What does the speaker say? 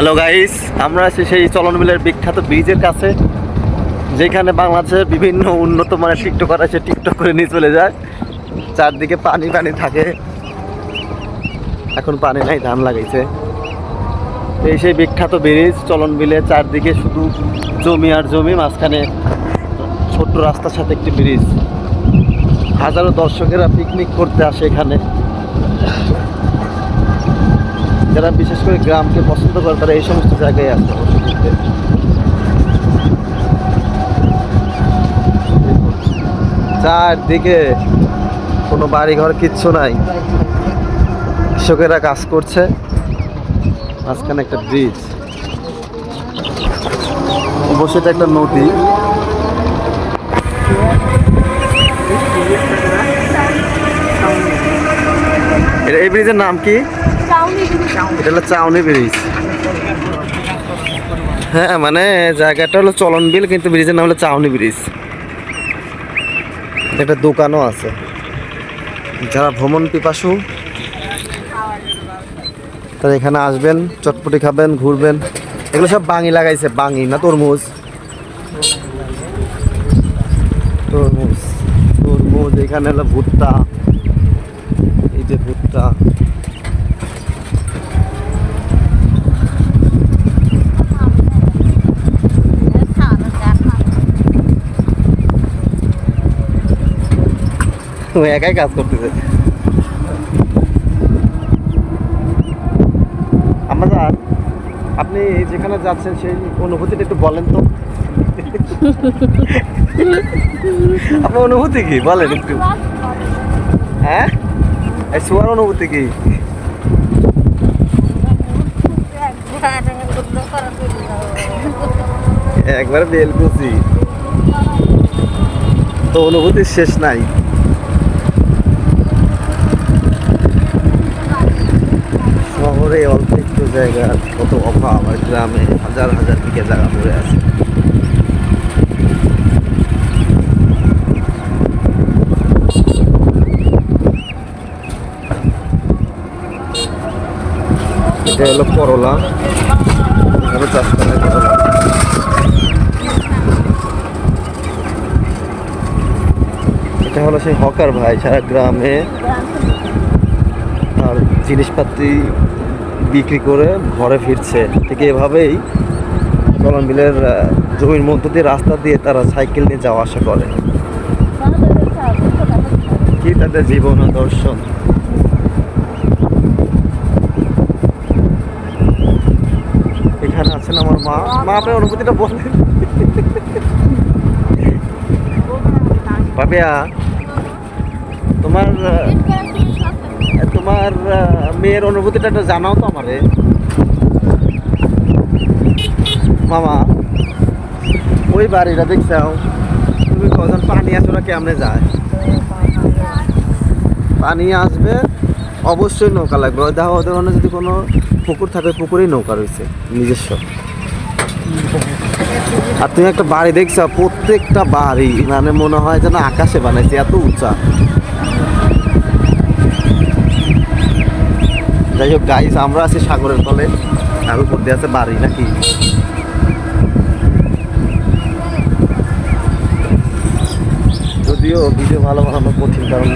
Hello guys, আমরা আছি সেই চলন বিলের বিখ্যাত ব্রিজের কাছে, যেখানে বাংলাদেশের বিভিন্ন উন্নত মানের টিকটকার আছে, টিকটক করে নিয়ে চলে যায়। চারদিকে পানি পানি থাকে, এখন পানি নাই, ধান লাগাইছে। এই সেই বিখ্যাত ব্রিজ চলন বিলে, চারদিকে শুধু জমি আর জমি, মাঝখানে ছোট্ট রাস্তার সাথে একটি ব্রিজ। হাজারো দর্শকেরা পিকনিক করতে আসে এখানে। যারা বিশেষ করে গ্রামকে পছন্দ করে তারা এই সমস্ত জায়গায় আসে অবশ্যই। চারদিকে কোনো বাড়িঘর কিচ্ছু নাই, কৃষকেরা কাজ করছে, মাঝখানে একটা ব্রিজ, অবশ্যই এটা একটা নদী। এই ব্রিজের নাম কি? এটা হলো চাউনি ব্রিজ। হ্যাঁ, মানে জায়গাটা হলো চলন বিল, কিন্তু ব্রিজের নাম হলো চাউনি ব্রিজ। একটা দোকানও আছে। যারা ভ্রমণ পিপাসু তারা এখানে আসবেন, চটপটি খাবেন, ঘুরবেন। এগুলো সব বাঙি লাগাইছে, বাঙি না তরমুজ। তরমুজ তরমুজ এখানে হলো ভুট্টা, এই যে ভুট্টা। একাই কাজ করতেছে। আমাদের আপনি যেখানে যাচ্ছেন সেই অনুভূতিটা একটু বলেন তো। আপনার অনুভূতি কি বলেন একটু? হ্যাঁ, এই শোয়ার অনুভূতি কি? একবারে বেলকুচি তো, অনুভূতির শেষ নাই। শহরে অল্প একটু জায়গা কত অভাব, আর গ্রামে হাজার হাজার বিঘা জায়গা পড়ে আছে। এটা হলো করলা, এখানে চাষ করা হয় করলা। এটা হলো সেই হকার ভাই, সারা গ্রামে আর জিনিসপাতি বিক্রি করে ঘরে ফিরছে। ঠিক এভাবেই চলন বিলের জমির মধ্য দিয়ে রাস্তা দিয়ে তারা সাইকেল নিয়ে যাওয়া আসা করে। কি তাদের জীবন দর্শন। এখানে আছেন আমার মা। মা, আপনার অনুভূতিটা বলেন। পাপিয়া, তোমার তোমার মেয়ের অনুভূতিটা একটু জানাও তো আমারে। মামা, ওই বাড়িটা দেখছাও তুমি, কজন পানি আসো না কেমনে যায়? পানি আসবে অবশ্যই নৌকা লাগবে। ওই দেখো ওদের যদি কোনো পুকুর থাকে, পুকুরেই নৌকা রয়েছে নিজস্ব। আর তুমি একটা বাড়ি দেখছো, প্রত্যেকটা বাড়ি মানে মনে হয় যেন আকাশে বানাইছে, এত উঁচা। যাই হোক গাইস, আমরা আছি সাগরের তলে, আর উপর দিয়ে আছে বাড়ি নাকি। যদিও ভিডিও ভালো বানানো কঠিন, কারণ